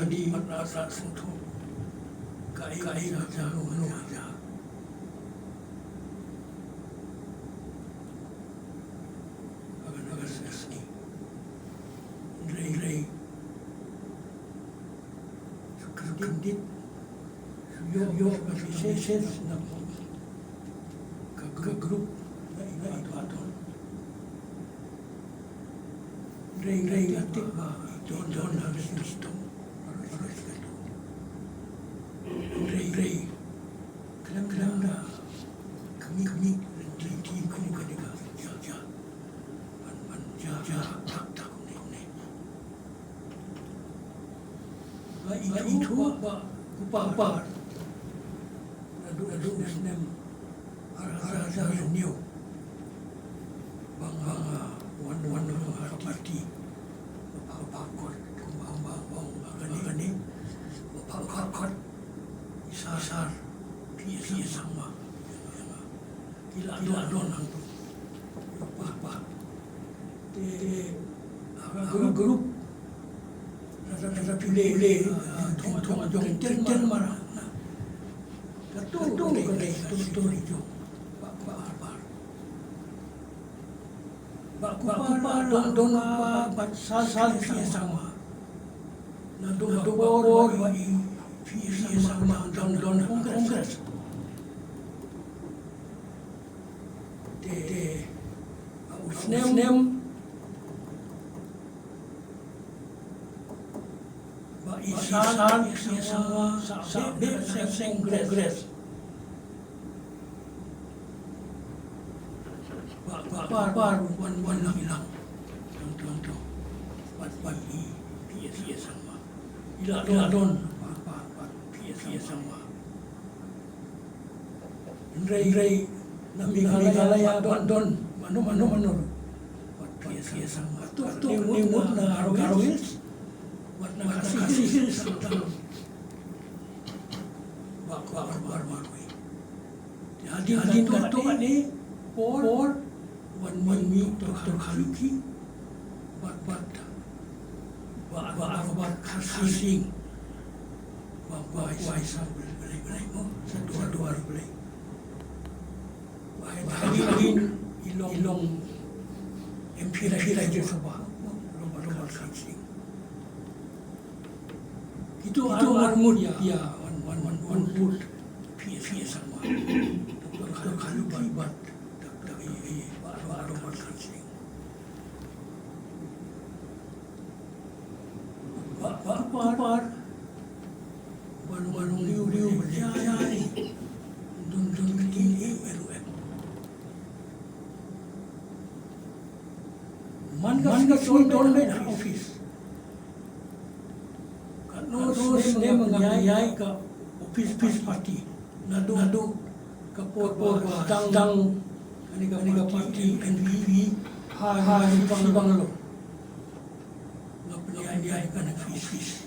di madrasah sentuh kai aja nu aja agar sesni rei sukadit yo masih na ke grup na aton rei atik ba don harus Kristo rei kelam dah kami di kau kadega ja tak ne ba itu ba Kupar adu nem ara new bang wan parti pakot bang gani pakot sasar dia sama gila don tu apa grup rasa pilih tong ten marah Khatduh tu itu Pak Kupar don sal dia sama na do bor dia sama don kongres de usnem ba isal dia sama sabe kongres Kupar wan hilang tonton pat dia sama ila don dia sama rei namighalaya don mano pat dia sama tu nimut na arawis wat na kasih sama Kupar marui hadin Khatduh ni por wan mi Dr. Khaluki bat kasing wai sa boleh mo sa dua boleh hadin ilong MP je sabah lomba kasing itu armud dia wan put PSC sama Dr. Khaluki bat lomba kasing Kupar walong liu berjaya dun kini man ka don na office terus dia mengayak ke office party nado ke por dang kani party NPP hai bangalo dia kan fish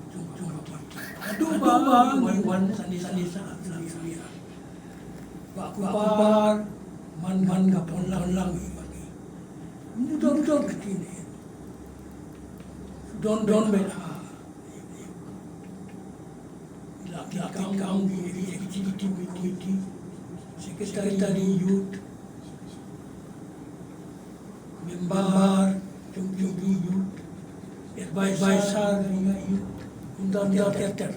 jumpa parti aduh wan sandi saat Pak Kupar man gapon lang bagi don ketine don bela laki kaum di executive committee secretary youth member jumpa youth advisor dengan youth undang teater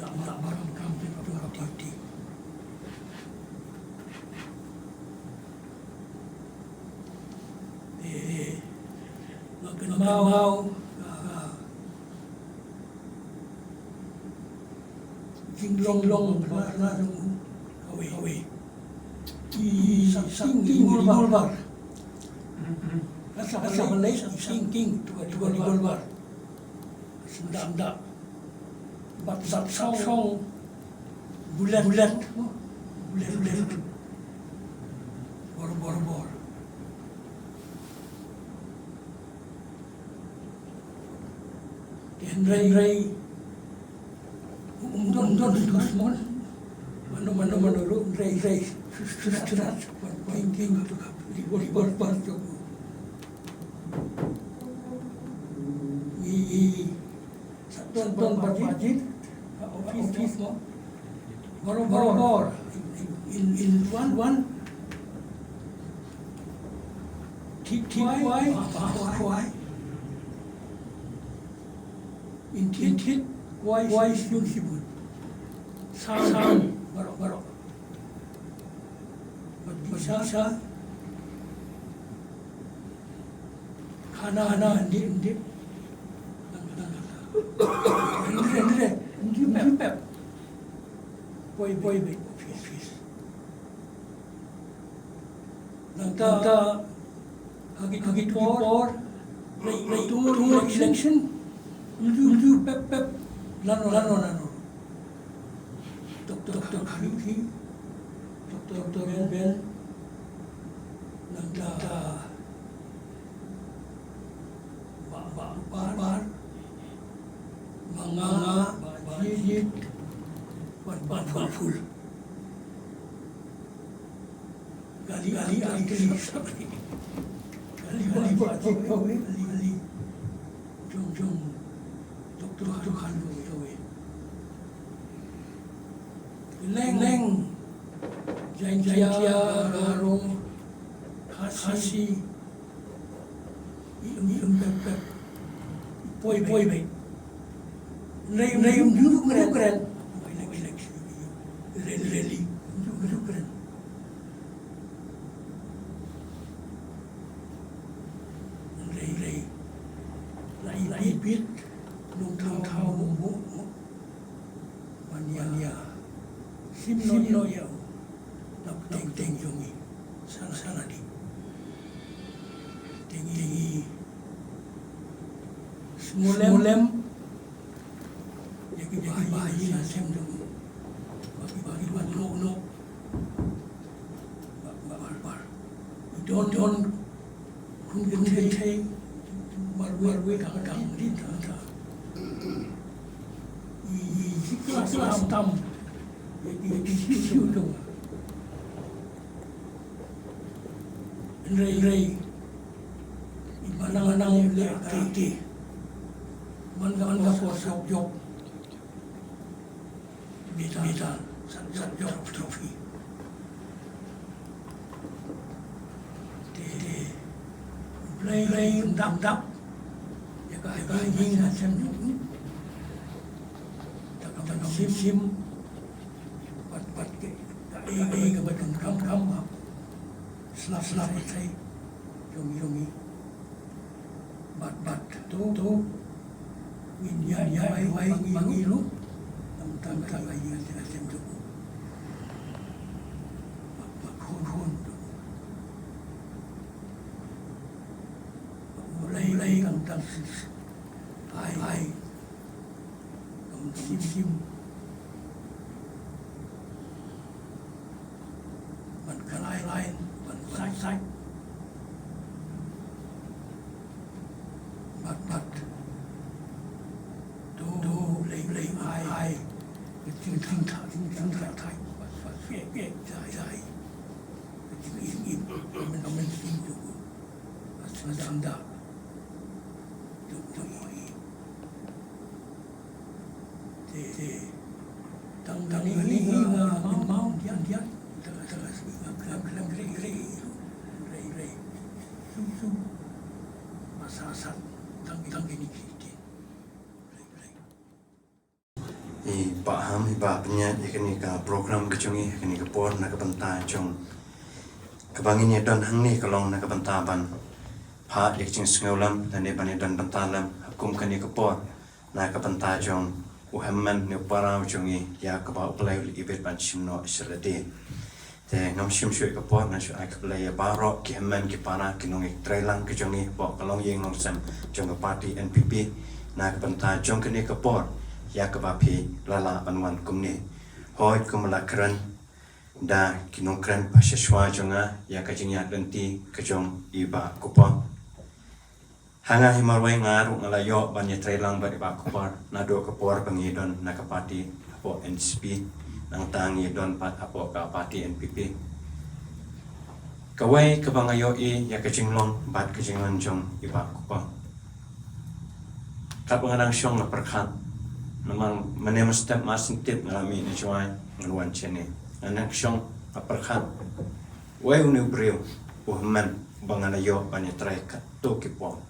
nak barang kampung jumpa parti Kynmaw jinglong na kawe singking bulbar rasa malay singking tu di bulbar sendak sat song bulat bor Ray don semua mana lu Ray surat king tu di bor tu satu budget office mo bor in one why in why yung sibut sound barok bisa kana hindi pep boy office nangta hagit for two election Uju pep lano Dr. Khatduh Dr. Bel nangta bar manga bajit ban full gali sabri gali bajit gali jong Dr. Khatduh leng jaya garo khasi pep boy Nay dulu keren rally dulu keren Ray lai bit nung thao mo mania sim no yau nak teng jongi sana di tengi smolem jadi bayi nasem dong bagi buat no bar don kun thei marwe kang di ta i tam jadi siu dong Ray manang le ti man ga for job beta sat job trophy te play dap ya ga yin ha sem tak sim pat ke ga batun kam slap say yomi bat to win ya mangilu tam ayi asem tu khon mulai tam ai sim man kalai sai bat do lei ai ting thai bat fe jai im men ting tu asanda tu te tang ini mau dia terus kelam rei su masasat tang ini kita Pak Ham Pak Penyat ikani ka program kecungi ikani ka por na ka banta chung kabangin don hang ni kalong na ka banta ban pha dik ching sngolam dan ne ban don banta lam hukum kani ka por na ka banta chung uhamman ne parau chungi ya ka ba play ibet ban chimno shrade te ngam shim shwe ka por na shu ai ka play ba ro ki hamman ki para ki nong ik trailang ki chungi bo kalong yeng nong sam chung ka party NPP na ka banta chung kani ka por ya kebapi lala banwan kumni hoi kumala keren da kinong keren pasiswa jonga ya kajinya lenti kejong iba Kupar hanga himarwai ngaru ngalayo banya trailang ba iba Kupar nado Kupar bangidon nakapati apo NPP nang tangi don pat apo ka parti NPP kawai kabangayo ya kejinglong bat kejinglong jong iba Kupar kap ngarang syong na perkhat namang manem step masing tip ngalami ni juai ngaluan chene anak syong na perkhat wai uni breu uhman bangalayo banya trai Khatduh kipong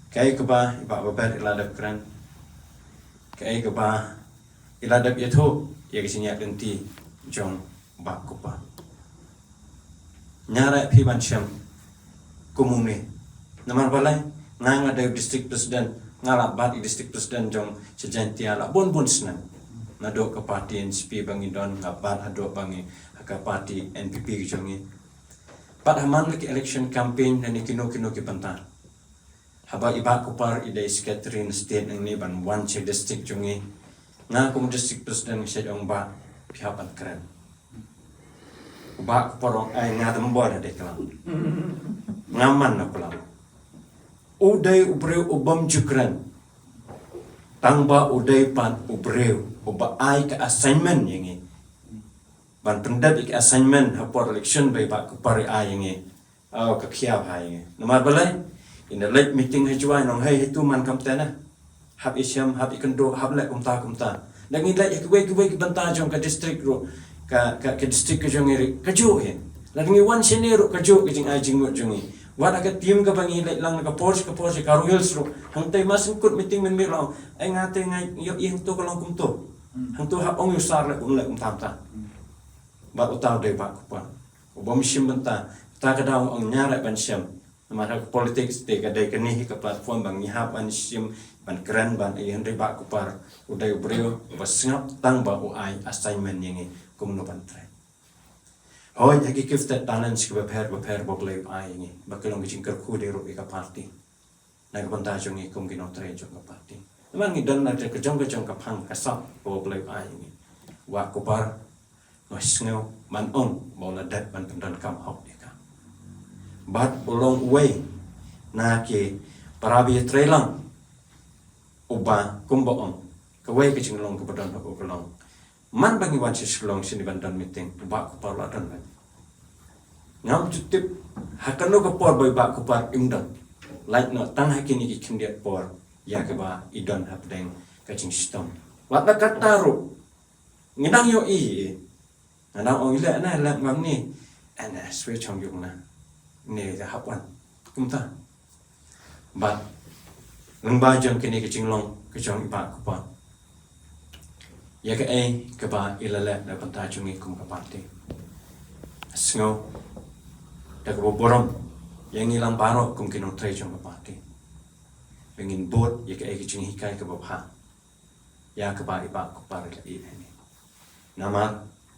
kai keba iba babar iladap kran kai keba iladap yatho ya kisinya genti jong ba Kupar nyara phi ban syam kumune namar balai nang ada district president ngalap bat district president jong sejantia la bon senan nado ke parti NPP bangi don ngabat ado bangi ke parti NPP jongi pat haman lagi election campaign dan kino ki panta haba iba Kupar ida scattering state nang ni ban one district jongi ngakum district president se jong ba pihapan keren ba Kupar ai ngadam bor de kala ngaman na kala uday ubreu ubam jukran tangba uday pan ubreu uba ai ke assignment yangi ban pendap ke assignment hapor election by ba Kupar ai yangi au ke khiap hai nomar balai in the late meeting hajwai nong hai itu man kam tana hab isyam hab ikendo hab la kumta dangi la ikwe ke banta jong ke district ro ke district ke jong eri kaju he dangi one senior kaju ke jing ai jing jongi wala ka team ka bangi lang ka Porsche ka Royals ro hangtay masingkut meeting men mirlaw ay ngate ngay yo ing to kalong kumto hangto ha ong yusar la kun la kumtamta ba utaw de ba Kupar ubam sim banta ta ka daw ang nyara ban sim namara politics te ka dai kani ka platform bang ihap an sim ban kran ban ay hande ba Kupar uday breo basngap tang ba uai assignment yangi kumno ban try hoi haki kifta tanan si baper boblay ai ni bakalong gijing kerku de ro ika party na ka banta jongi kum gino tre jong ka party naman ngi dan na ke jong ka phang ka sa boblay ai ni wa Kupar no sneu man on bola dat ban pendan kam hok deka bat bolong way na ke parabi trelang uba kumbo on ka way ke jinglong ka badan ko kolong man bangi wan sislong sini bandan meeting ba Kupar la dan ngam jutip hakano ka por boy ba Kupar imdan like no tang hakini ki kindiat por ya ke ba idon hapdeng ka jing system wat na kataru ngidang yo i nang ong ile na la ngam ni ana swe chong yung na ne da hapwan kumta ba nang ba jong kini ki jinglong ka jong ba Kupar ya ke ai ke ba ilala da panta chungi kum ka party sngo da ko borom yang ilang paro kum kinong tre chong ka party bengin bot ya ke ai ki chungi kai ka ba ha ya ke ba iba Kupar la i ni nama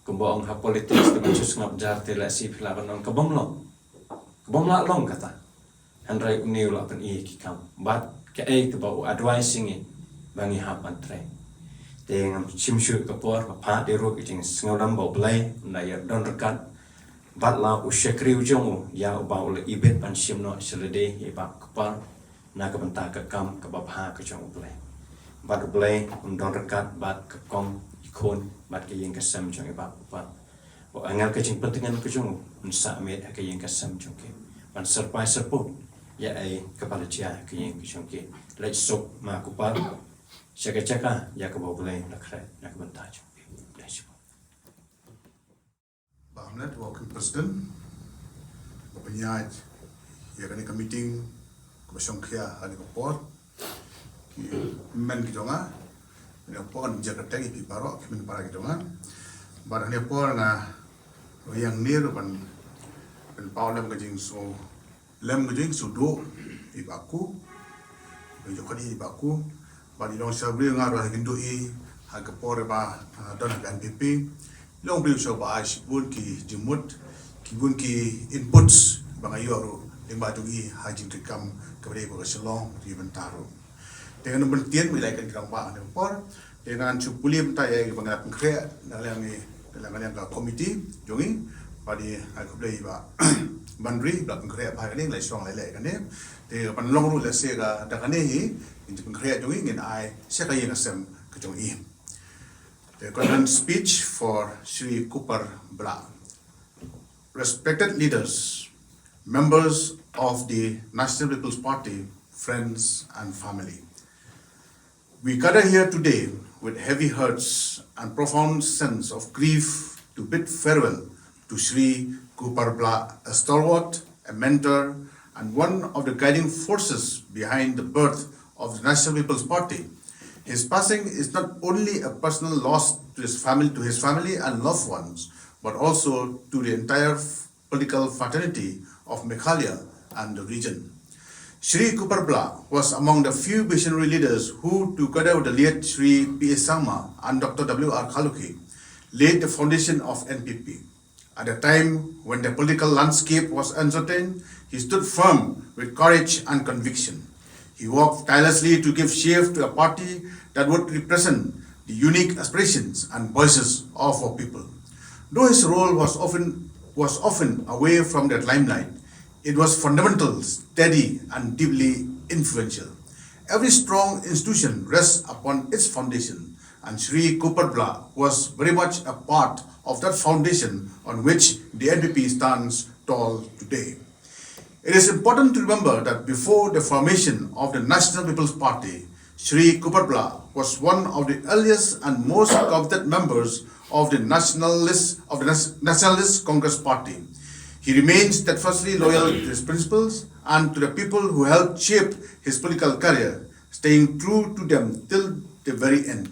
kumboong ha politics de manchus ngap jar te la si phila banong ka bom la long kata handrai uniu la pen i ki kam bat ke ai ke ba advising bangi ha pan tre dengan simshu kapor pa de ro kijing sngolam boblay na ya don rekat batla usyakri ujong ya ba ule ibet pan simno selede ya ba Kupar na ka banta ka kam ka ba ha ka jong blay bat blay don rekat bat ka kom ikon bat ke yang kasam jong ba Kupar o angal ka jing pentingan ka jong unsa met ka yang kasam jong ke pan surprise support ya ai kepala cia ke yang jong ke let's sok ma Kupar Caka ya ke boleh nak bentar je. Bahmlet wakil presiden penyaij ya kan meeting komisyon kia hari report ki men ki jonga ne pon Jakarta ki paro ki men para ki jonga bar ne por na yang ni pan paulem ka jing so lem ka jing so do ibaku jo kali ibaku bagi long sabri ngaruh hindu i hak por ba don NPP long bri so ba sibun ki jimut ki bun ki inputs ba ngayo ro ing ba tu i haji tikam kebre ko selong di bentaro dengan bertian mulai kan kerang bah dengan por dengan cukulim tayar bangat pengkrea dalam yang komiti jongi pada aku beli ba bandri ba pengkrea bah ini lai strong lai kan dia pan long ru la se ga da kan ni in pengkrea jongi ngin ai se ka yang asem ke jongi the current speech for Sri Kupar Bla. Respected leaders, members of the National People's Party, friends and family. We gather here today with heavy hearts and profound sense of grief to bid farewell to Sri Kupar Bla, a stalwart, a mentor, and one of the guiding forces behind the birth of the National People's Party. His passing is not only a personal loss to his family and loved ones, but also to the entire political fraternity of Meghalaya and the region. Sri Kupar Bla was among the few visionary leaders who, together with the late Sri P.S. Sangma and Dr. W.R. Khalukhi, laid the foundation of NPP. At a time when the political landscape was uncertain, he stood firm with courage and conviction. He worked tirelessly to give shape to a party that would represent the unique aspirations and voices of our people. Though his role was often away from that limelight, it was fundamental, steady, and deeply influential. Every strong institution rests upon its foundation, and Sri Kupar Bla was very much a part of that foundation on which the NPP stands tall today. It is important to remember that before the formation of the National People's Party, Sri Kupar Bla was one of the earliest and most coveted members of the Nationalist Congress Party. He remains steadfastly loyal to his principles and to the people who helped shape his political career, staying true to them till the very end.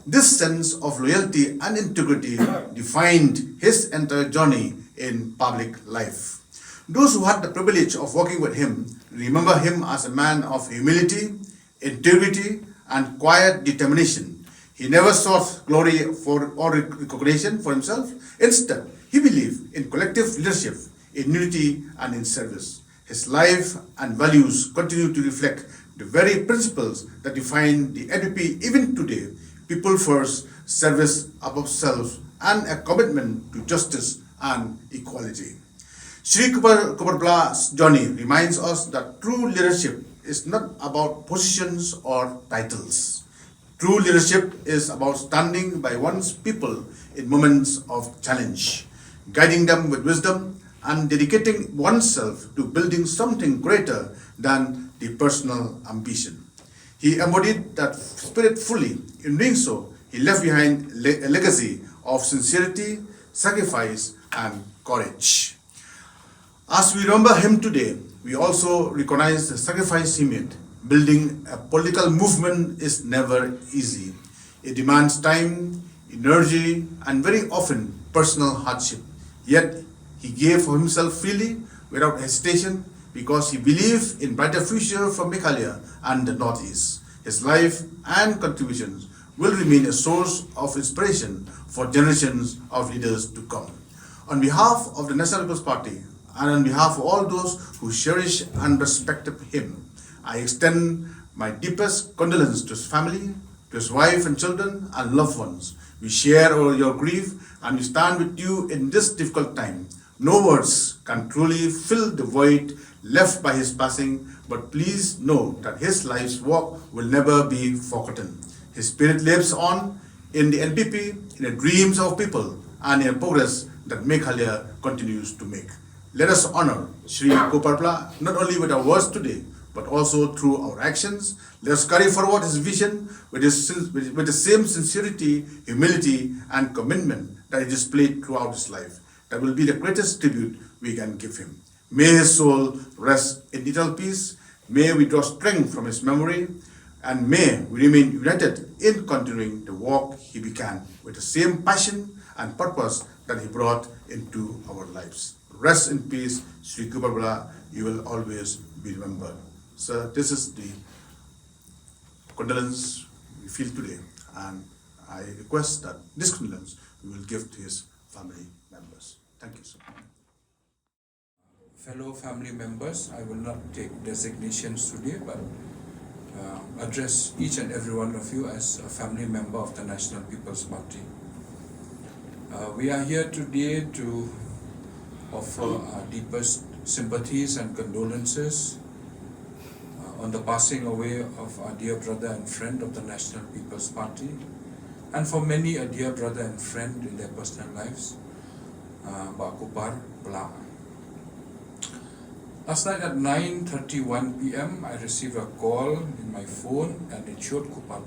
This sense of loyalty and integrity defined his entire journey in public life. Those who had the privilege of working with him remember him as a man of humility, integrity, and quiet determination. He never sought glory or recognition for himself. Instead, he believed in collective leadership, in unity, and in service. His life and values continue to reflect the very principles that define the NPP even today: people first, service above self, and a commitment to justice and equality. Sri Kupar Bla's journey reminds us that true leadership is not about positions or titles. True leadership is about standing by one's people in moments of challenge, guiding them with wisdom, and dedicating oneself to building something greater than the personal ambition. He embodied that spirit fully. In doing so, he left behind a legacy of sincerity, sacrifice, and courage. As we remember him today, we also recognize the sacrifice he made. Building a political movement is never easy. It demands time, energy, and very often personal hardship. Yet, he gave for himself freely, without hesitation, because he believed in brighter future for Meghalaya and the Northeast. His life and contributions will remain a source of inspiration for generations of leaders to come. On behalf of the National People's Party, and on behalf of all those who cherish and respect him, I extend my deepest condolence to his family, to his wife and children and loved ones. We share your grief and we stand with you in this difficult time. No words can truly fill the void left by his passing, but please know that his life's work will never be forgotten. His spirit lives on in the NPP, in the dreams of people, and in progress that Meghalaya continues to make. Let us honor Sri Kupar Bla not only with our words today, but also through our actions. Let us carry forward his vision with the same sincerity, humility, and commitment that he displayed throughout his life. That will be the greatest tribute we can give him. May his soul rest in eternal peace. May we draw strength from his memory, and may we remain united in continuing the work he began with the same passion and purpose that he brought into our lives. Rest in peace, Sri Kupar Bla. You will always be remembered. So this is the condolence we feel today, and I request that this condolence we will give to his family members. Thank you so much. Fellow family members, I will not take designations today, but address each and every one of you as a family member of the National People's Party. We are here today to offer our deepest sympathies and condolences on the passing away of our dear brother and friend of the National People's Party, and for many a dear brother and friend in their personal lives, Kupar. Last night at 9:31 p.m. I received a call in my phone and it showed Kupar.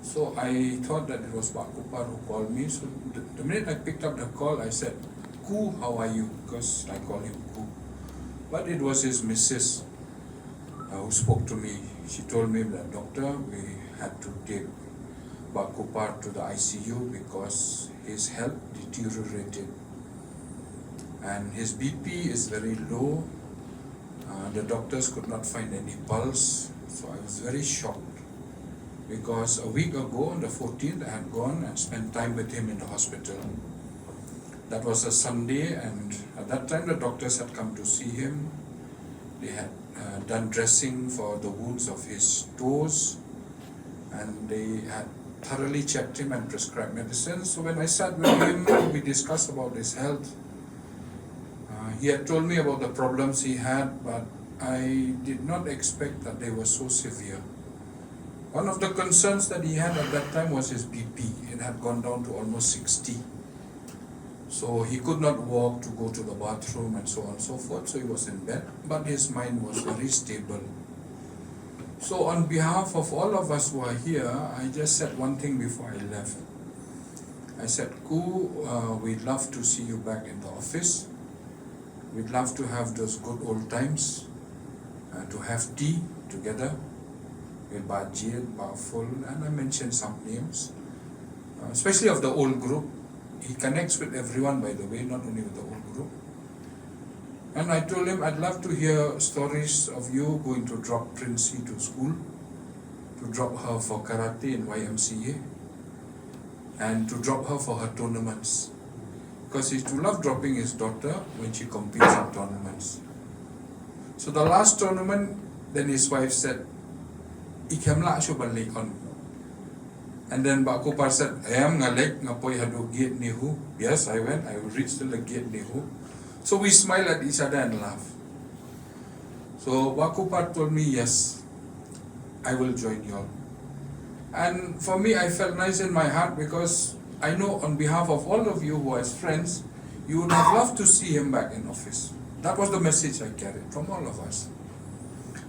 So I thought that it was Kupar who called me. So the minute I picked up the call, I said, "Ku, how are you?" Because I call him Ku. But it was his missus who spoke to me. She told me that, "Doctor, we had to take Kupar to the ICU because his health deteriorated. And his BP is very low. The doctors could not find any pulse." So I was very shocked because a week ago on the 14th I had gone and spent time with him in the hospital. That was a Sunday, and at that time the doctors had come to see him. They had done dressing for the wounds of his toes, and they had thoroughly checked him and prescribed medicine. So when I sat with him, we discussed about his health. He had told me about the problems he had, but I did not expect that they were so severe. One of the concerns that he had at that time was his BP. It had gone down to almost 60. So he could not walk to go to the bathroom and so on and so forth, so he was in bed, but his mind was very stable. So on behalf of all of us who are here, I just said one thing before I left. I said, "Ku, we'd love to see you back in the office. We'd love to have those good old times, to have tea together with Bajid, Baful," and I mentioned some names, especially of the old group. He connects with everyone, by the way, not only with the old group. And I told him, "I'd love to hear stories of you going to drop Princey to school, to drop her for karate in YMCA, and to drop her for her tournaments. Because he used to love dropping his daughter when she competes in tournaments." So the last tournament, then his wife said, "Ikemla syo balik on." And then Kupar said, "Ayam ngalek ngapoy hadu gate nihu." Yes, I went. I reached the gate nihu. So we smiled at each other and laughed. So Kupar told me, "Yes, I will join you all." And for me, I felt nice in my heart because I know on behalf of all of you who are his friends, you would have loved to see him back in office. That was the message I carried from all of us.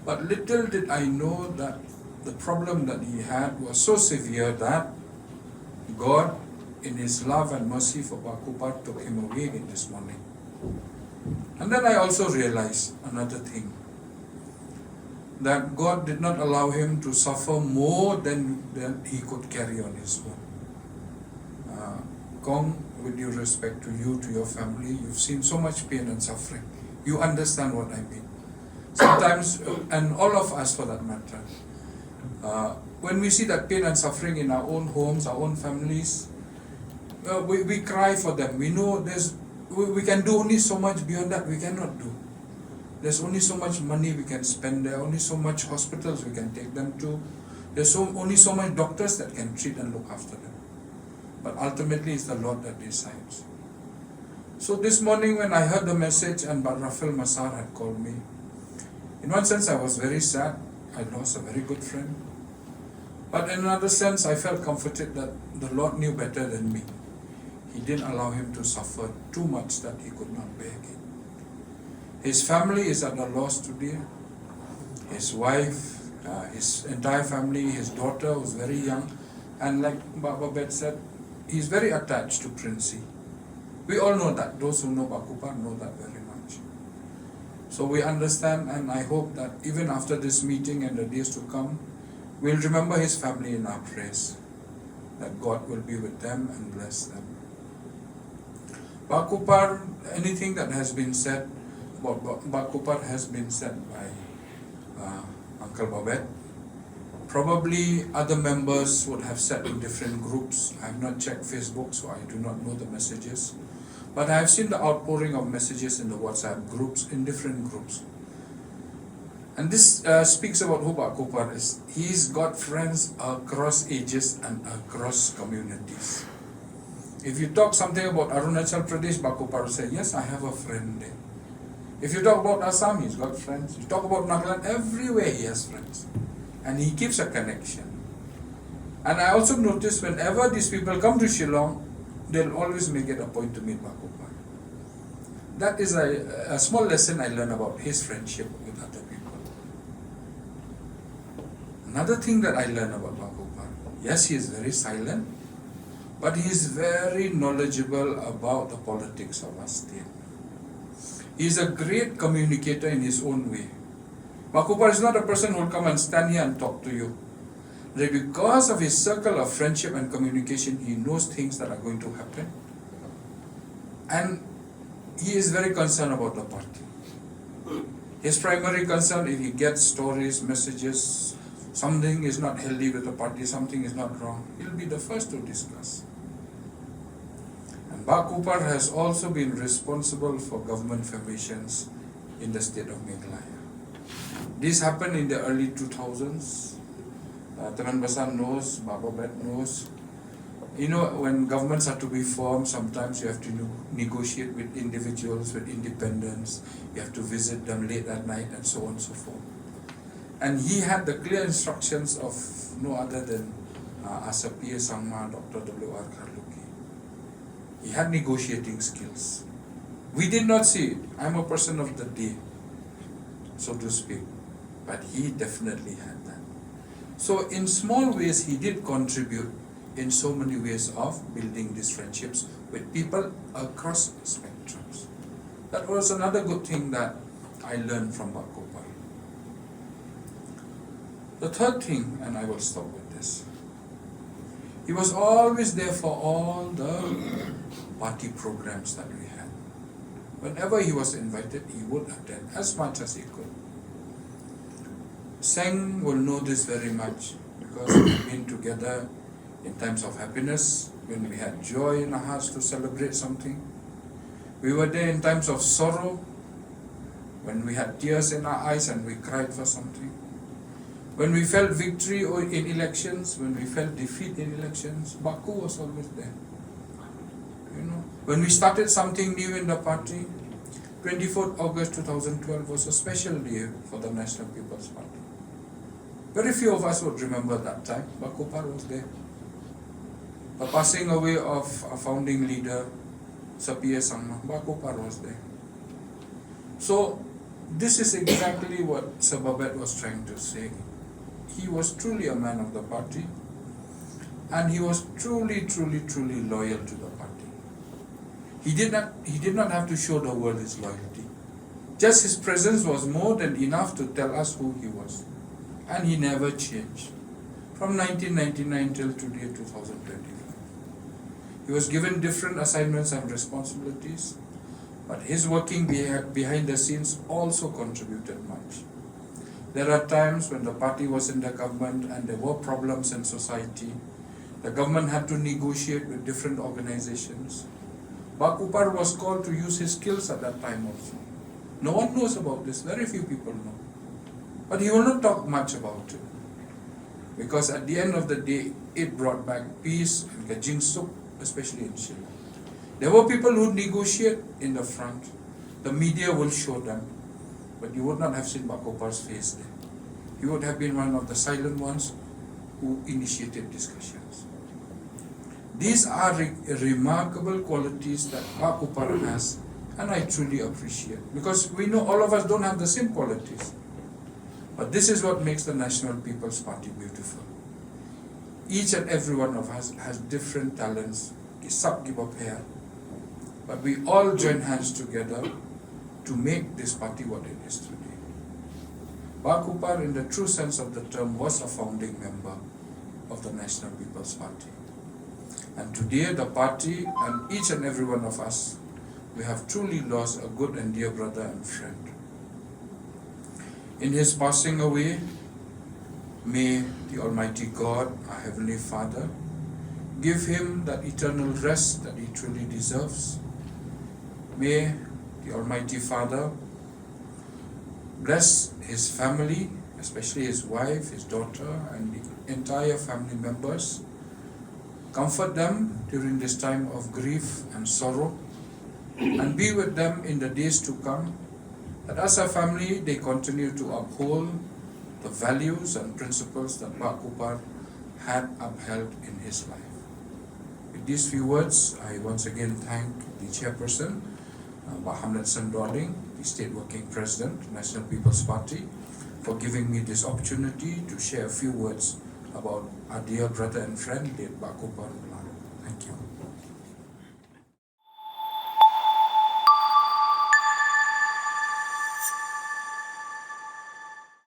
But little did I know that the problem that he had was so severe that God, in His love and mercy for Kupar, took him away again this morning. And then I also realized another thing, that God did not allow him to suffer more than he could carry on his own. Kong, with due respect to you, to your family, you've seen so much pain and suffering. You understand what I mean. Sometimes, and all of us for that matter, when we see that pain and suffering in our own homes, our own families, we cry for them. We know we can do only so much. Beyond that we cannot do. There's only so much money we can spend. There are only so much hospitals we can take them to. There's only so much doctors that can treat and look after them. But ultimately it's the Lord that decides. So this morning when I heard the message and Rafael Masar had called me, in one sense I was very sad. I lost a very good friend. But in another sense I felt comforted that the Lord knew better than me. He didn't allow him to suffer too much that he could not bear again. His family is at a loss today. His wife, his entire family, his daughter was very young. And like Babet said, he's very attached to Princey. We all know that. Those who know Kupar know that very much. So we understand, and I hope that even after this meeting and the days to come, we'll remember his family in our prayers. That God will be with them and bless them. Kupar, anything that has been said about Kupar has been said by Uncle Babet. Probably other members would have said in different groups. I have not checked Facebook, so I do not know the messages. But I have seen the outpouring of messages in the WhatsApp groups, in different groups. And this speaks about who Pak Kupar is. He's got friends across ages and across communities. If you talk something about Arunachal Pradesh, Pak Kupar will say, yes, I have a friend there. If you talk about Assam, he's got friends. You talk about Nagaland, everywhere he has friends. And he keeps a connection. And I also notice whenever these people come to Shillong, they'll always make it a point to meet Pak Kupar. That is a small lesson I learned about his friendship with other people. Another thing that I learned about Pak Kupar, yes, he is very silent, but he is very knowledgeable about the politics of our state. He is a great communicator in his own way. Pak Kupar is not a person who will come and stand here and talk to you. That because of his circle of friendship and communication, he knows things that are going to happen. And he is very concerned about the party. His primary concern, if he gets stories, messages, something is not healthy with the party, something is not wrong, he'll be the first to discuss. And Pak Kupar has also been responsible for government formations in the state of Meghalaya. This happened in the early 2000s. Teman Besar knows, Baba Bet knows. You know, when governments are to be formed, sometimes you have to negotiate with individuals, with independents. You have to visit them late at night and so on and so forth. And he had the clear instructions of no other than Asapiya Sangma, Dr. W.R. Karluki. He had negotiating skills. We did not see it. I'm a person of the day, so to speak. But he definitely had that. So in small ways, he did contribute in so many ways of building these friendships with people across spectrums. That was another good thing that I learned from Pak Kupar. The third thing, and I will stop with this, he was always there for all the party programs that we had. Whenever he was invited, he would attend as much as he could. Seng will know this very much because we've been together in times of happiness, when we had joy in our hearts to celebrate something. We were there in times of sorrow, when we had tears in our eyes and we cried for something. When we felt victory in elections, when we felt defeat in elections, Baku was always there. You know, when we started something new in the party, 24th August 2012 was a special day for the National People's Party. Very few of us would remember that time, but Kupar was there. The passing away of a founding leader, Sapiya Sangma, Kupar was there. So, this is exactly what Sir Babet was trying to say. He was truly a man of the party, and he was truly loyal to the party. He did not have to show the world his loyalty. Just his presence was more than enough to tell us who he was. And he never changed. From 1999 till today, 2025. He was given different assignments and responsibilities, but his working behind the scenes also contributed much. There are times when the party was in the government and there were problems in society. The government had to negotiate with different organizations. Pak Kupar was called to use his skills at that time also. No one knows about this, very few people know. But he will not talk much about it. Because at the end of the day, it brought back peace and Gajing Suk, especially in Shillong. There were people who negotiate in the front. The media will show them. But you would not have seen Pak Kupar's face there. He would have been one of the silent ones who initiated discussions. These are remarkable qualities that Pak Kupar has, and I truly appreciate. Because we know all of us don't have the same qualities. But this is what makes the National People's Party beautiful. Each and every one of us has different talents. But we all join hands together to make this party what it is today. Pak Kupar, in the true sense of the term, was a founding member of the National People's Party. And today the party and each and every one of us, we have truly lost a good and dear brother and friend. In his passing away, may the Almighty God, our Heavenly Father, give him that eternal rest that he truly deserves. May the Almighty Father bless his family, especially his wife, his daughter, and the entire family members. Comfort them during this time of grief and sorrow, and be with them in the days to come, that as a family they continue to uphold the values and principles that Pak Kupar had upheld in his life. With these few words, I once again thank the chairperson, Pak Hamlet Sendorling, the State Working President, National People's Party, for giving me this opportunity to share a few words about our dear brother and friend, Pak Kupar.